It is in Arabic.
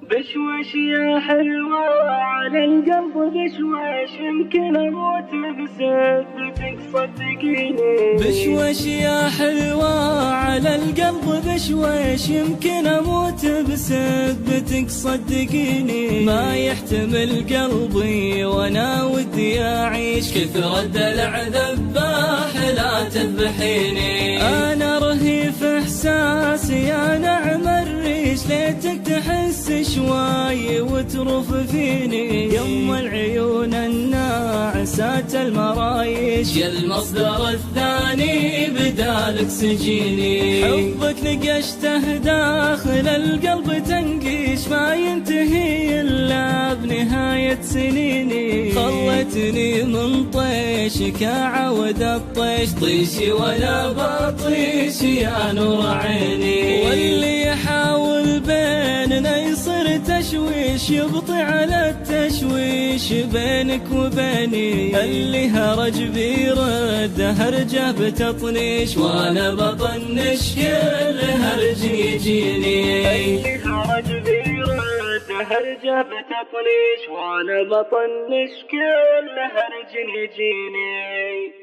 بشوش يا حلوة على القلب بشوش، يمكن اموت بسبتك صدقيني. بشوش يا حلوة على القلب بشوش، يمكن اموت بسبتك صدقيني. ما يحتمل قلبي وانا ودي اعيش، كثر الدلع ذباح لا تذبحيني. انا رهيف احساسي يا نعم الريش، ليتك تحس شوي وترف فيني. يم العيون الناعسات المرايش، يا المصدر الثاني بدالك سجيني. حبك نقشته داخل القلب تنقيش، ما ينتهي الا بنهاية سنيني. خلتني من طيشك اعود الطيش، طيشي ولا بطيش يا نور عيني. واللي يحاول بيننا يصير تشويش، يبطي على التشويش بينك وبيني. اللي هرج بيرد هرجه بتطنيش، وانا بطنش كل هرج يجيني. اللي هرج بيرد هرجه بتطنيش، وانا بطنش كل هرج يجيني.